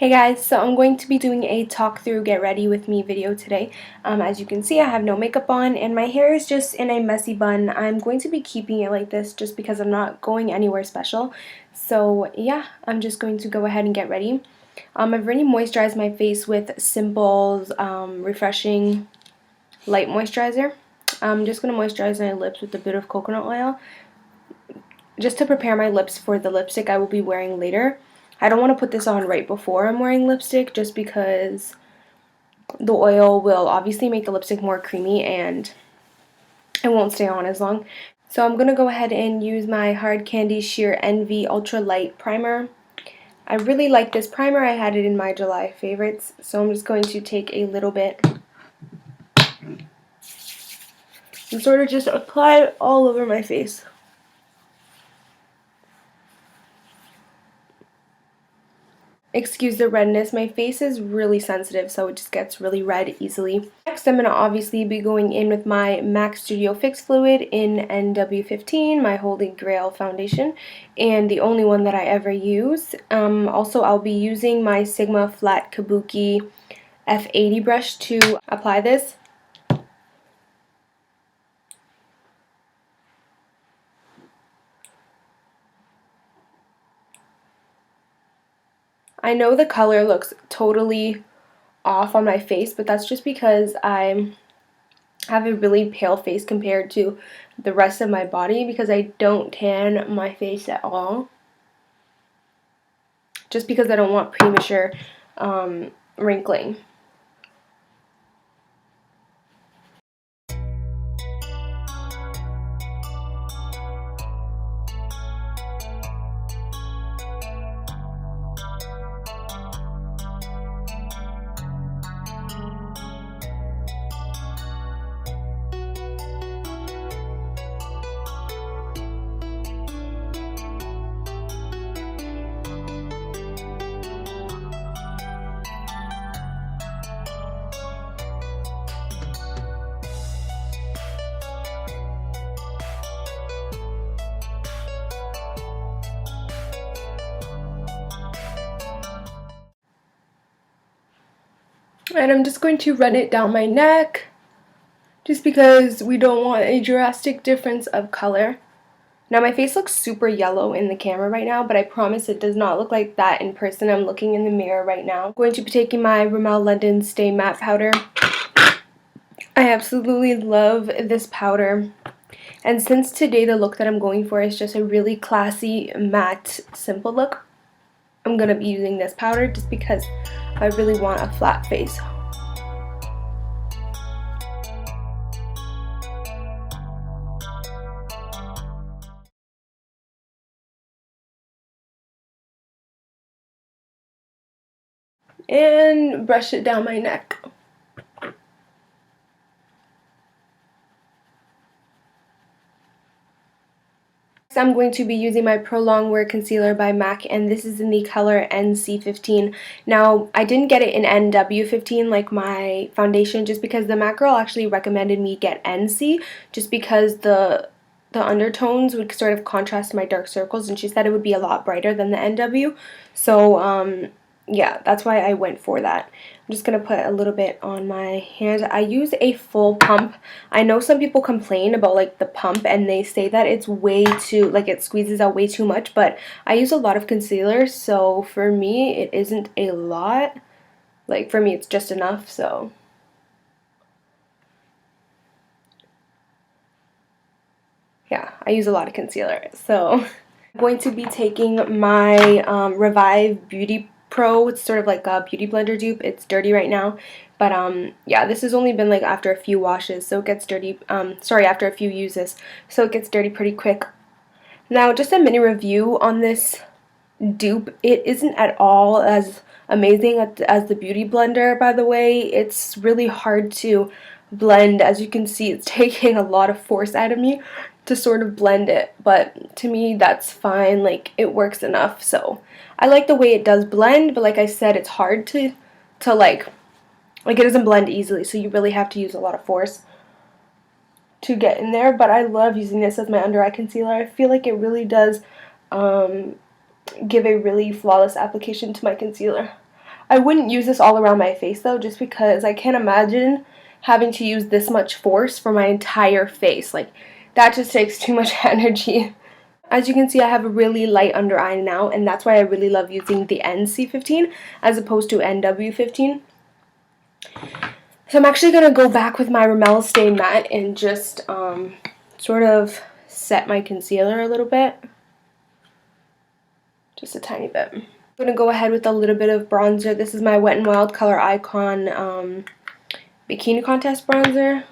Hey guys, so I'm going to be doing a talk through get ready with me video today. As you can see, I have no makeup on and my hair is just in a messy bun. I'm going to be keeping it like this just because I'm not going anywhere special. So yeah, I'm just going to go ahead and get ready. I've already moisturized my face with Simple's refreshing light moisturizer. I'm just going to moisturize my lips with a bit of coconut oil just to prepare my lips for the lipstick I will be wearing later. I don't want to put this on right before I'm wearing lipstick just because the oil will obviously make the lipstick more creamy and it won't stay on as long. So I'm going to go ahead and use my Hard Candy Sheer Envy Ultra Light Primer. I really like this primer. I had it in my July favorites. So I'm just going to take a little bit and sort of just apply it all over my face. Excuse the redness, my face is really sensitive so it just gets really red easily. Next I'm going to obviously be going in with my MAC Studio Fix Fluid in NW15, my Holy Grail foundation, and the only one that I ever use. Also I'll be using my Sigma Flat Kabuki F80 brush to apply this. I know the color looks totally off on my face, but that's just because I have a really pale face compared to the rest of my body because I don't tan my face at all. Just because I don't want premature wrinkling. And I'm just going to run it down my neck just because we don't want a drastic difference of color. Now my face looks super yellow in the camera right now, but I promise it does not look like that in person. I'm looking in the mirror right now. I'm going to be taking my Rimmel London Stay Matte Powder. I absolutely love this powder. And since today the look that I'm going for is just a really classy, matte, simple look, I'm going to be using this powder just because I really want a flat face. And brush it down my neck. I'm going to be using my Pro-longwear concealer by MAC, and this is in the color NC15. Now, I didn't get it in NW15 like my foundation just because the MAC girl actually recommended me get NC just because the undertones would sort of contrast my dark circles, and she said it would be a lot brighter than the NW. So, yeah, that's why I went for that. I'm just going to put a little bit on my hand. I use a full pump. I know some people complain about like the pump and they say that it's way too, like it squeezes out way too much, but I use a lot of concealer, so for me it isn't a lot. Like for me it's just enough, so. Yeah, I use a lot of concealer. So I'm going to be taking my Revive Beauty Pro. It's sort of like a beauty blender dupe. It's dirty right now, but yeah, this has only been like after a few washes, so it gets dirty. Sorry, after a few uses, so it gets dirty pretty quick. Now, just a mini review on this dupe. It isn't at all as amazing as the beauty blender, by the way. It's really hard to blend. As you can see, it's taking a lot of force out of me to sort of blend it, but to me that's fine. Like, it works enough. So I like the way it does blend, but like I said, it's hard to like it doesn't blend easily, so you really have to use a lot of force to get in there. But I love using this as my under eye concealer. I feel like it really does give a really flawless application to my concealer. I wouldn't use this all around my face though, just because I can't imagine having to use this much force for my entire face. Like, that just takes too much energy. As you can see, I have a really light under eye now, and that's why I really love using the NC15 as opposed to NW15. So I'm actually going to go back with my Rimmel Stay Matte and just sort of set my concealer a little bit. Just a tiny bit. I'm going to go ahead with a little bit of bronzer. This is my Wet n Wild ColorIcon Bikini Contest bronzer.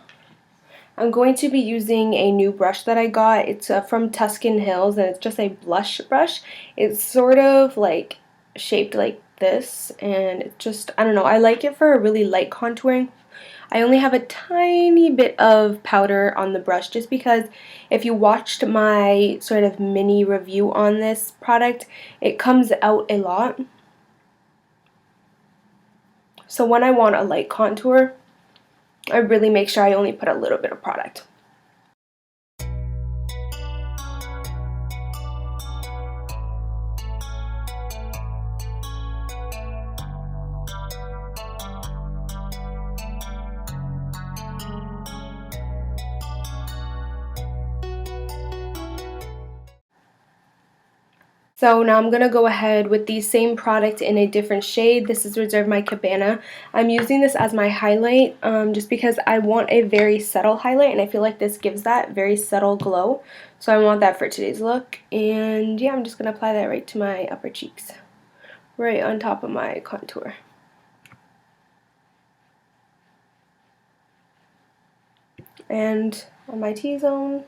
I'm going to be using a new brush that I got. It's from Tuscan Hills, and it's just a blush brush. It's sort of like shaped like this, and it's just, I don't know, I like it for a really light contouring. I only have a tiny bit of powder on the brush just because if you watched my sort of mini review on this product, it comes out a lot. So when I want a light contour, I really make sure I only put a little bit of product. So now I'm going to go ahead with the same product in a different shade. This is Reserve My Cabana. I'm using this as my highlight just because I want a very subtle highlight, and I feel like this gives that very subtle glow. So I want that for today's look. And yeah, I'm just going to apply that right to my upper cheeks, right on top of my contour. And on my T-zone.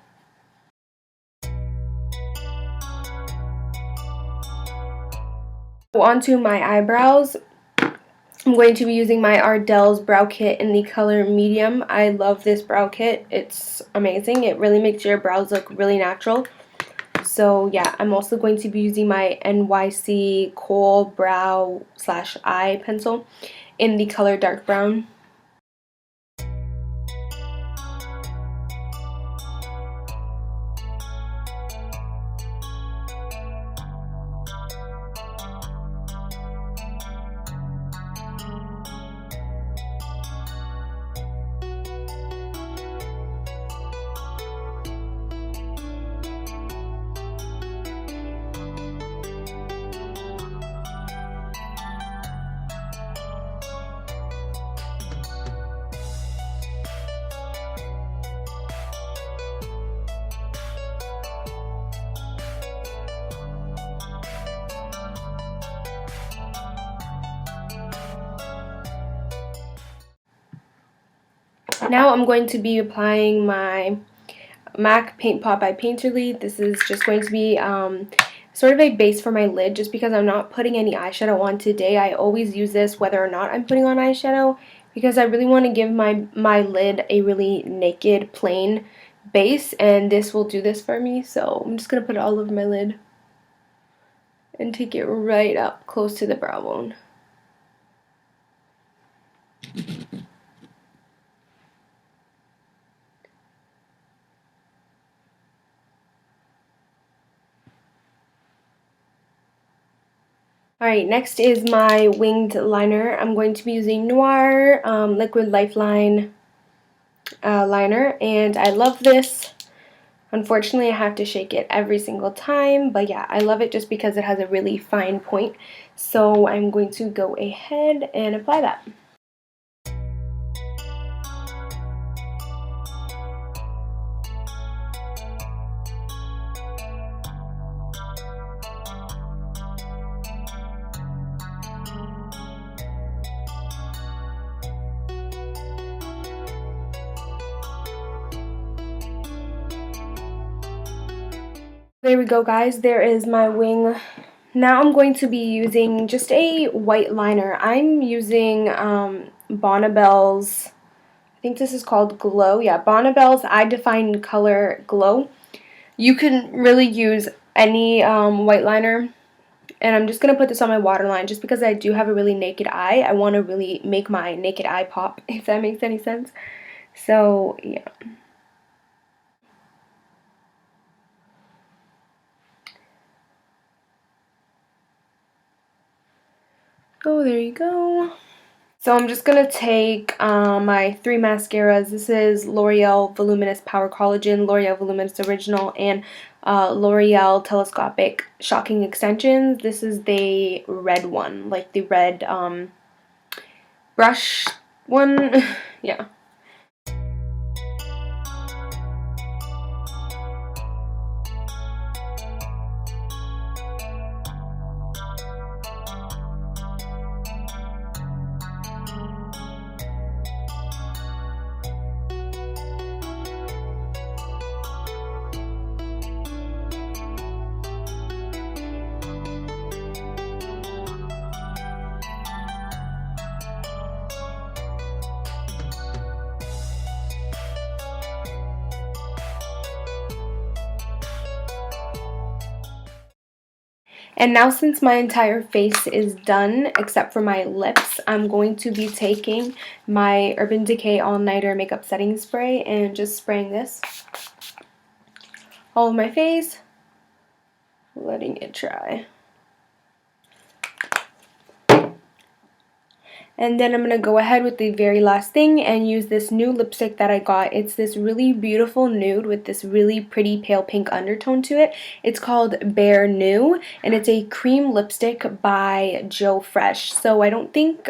Onto my eyebrows. I'm going to be using my Ardelle's brow kit in the color medium. I love this brow kit. It's amazing. It really makes your brows look really natural. So yeah, I'm also going to be using my NYC Kohl Brow / Eye pencil in the color dark brown. Now I'm going to be applying my MAC Paint Pot by Painterly. This is just going to be sort of a base for my lid just because I'm not putting any eyeshadow on today. I always use this whether or not I'm putting on eyeshadow because I really want to give my lid a really naked, plain base, and this will do this for me. So I'm just going to put it all over my lid and take it right up close to the brow bone. Alright, next is my winged liner. I'm going to be using Noir Liquid Lifeline liner, and I love this. Unfortunately, I have to shake it every single time, but yeah, I love it just because it has a really fine point. So I'm going to go ahead and apply that. There we go, guys. There is my wing. Now I'm going to be using just a white liner. I'm using Bonnabelle's, I think this is called Glow. Yeah, Bonnabelle's I Define Color Glow. You can really use any white liner. And I'm just going to put this on my waterline just because I do have a really naked eye. I want to really make my naked eye pop, if that makes any sense. So, yeah. Oh, there you go. So I'm just going to take my 3 mascaras. This is L'Oreal Voluminous Power Collagen, L'Oreal Voluminous Original, and L'Oreal Telescopic Shocking Extensions. This is the red one, like the red brush one. Yeah. And now since my entire face is done except for my lips, I'm going to be taking my Urban Decay All Nighter Makeup Setting Spray and just spraying this all over my face, letting it dry. And then I'm going to go ahead with the very last thing and use this new lipstick that I got. It's this really beautiful nude with this really pretty pale pink undertone to it. It's called Bare Nude, and it's a cream lipstick by Joe Fresh. So I don't think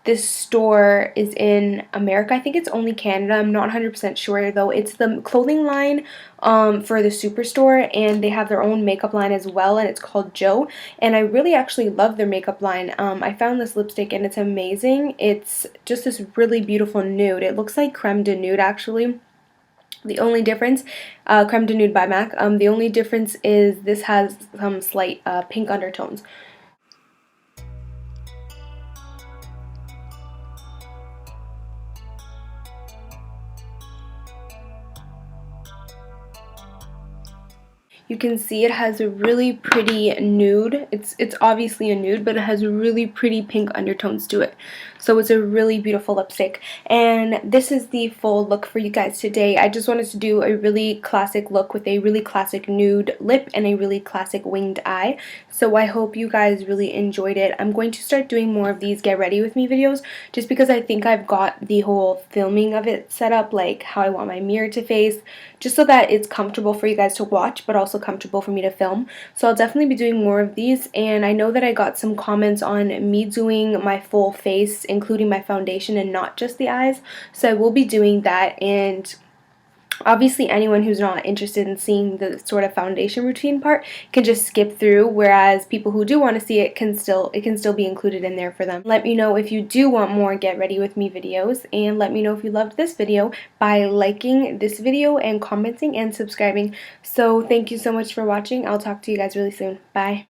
this store is in America. I think it's only Canada. I'm not 100% sure though. It's the clothing line for the Superstore, and they have their own makeup line as well, and it's called Joe. And I really actually love their makeup line. I found this lipstick and it's amazing. It's just this really beautiful nude. It looks like Creme de Nude actually. The only difference, Creme de Nude by MAC, the only difference is this has some slight pink undertones. You can see it has a really pretty nude. It's obviously a nude, but it has really pretty pink undertones to it. So it's a really beautiful lipstick. And this is the full look for you guys today. I just wanted to do a really classic look with a really classic nude lip and a really classic winged eye. So I hope you guys really enjoyed it. I'm going to start doing more of these get ready with me videos just because I think I've got the whole filming of it set up, like how I want my mirror to face, just so that it's comfortable for you guys to watch but also comfortable for me to film. So I'll definitely be doing more of these, and I know that I got some comments on me doing my full face including my foundation and not just the eyes, so I will be doing that. And obviously anyone who's not interested in seeing the sort of foundation routine part can just skip through, whereas people who do want to see it can still be included in there for them. Let me know if you do want more get ready with me videos, and let me know if you loved this video by liking this video and commenting and subscribing. So thank you so much for watching. I'll talk to you guys really soon. Bye.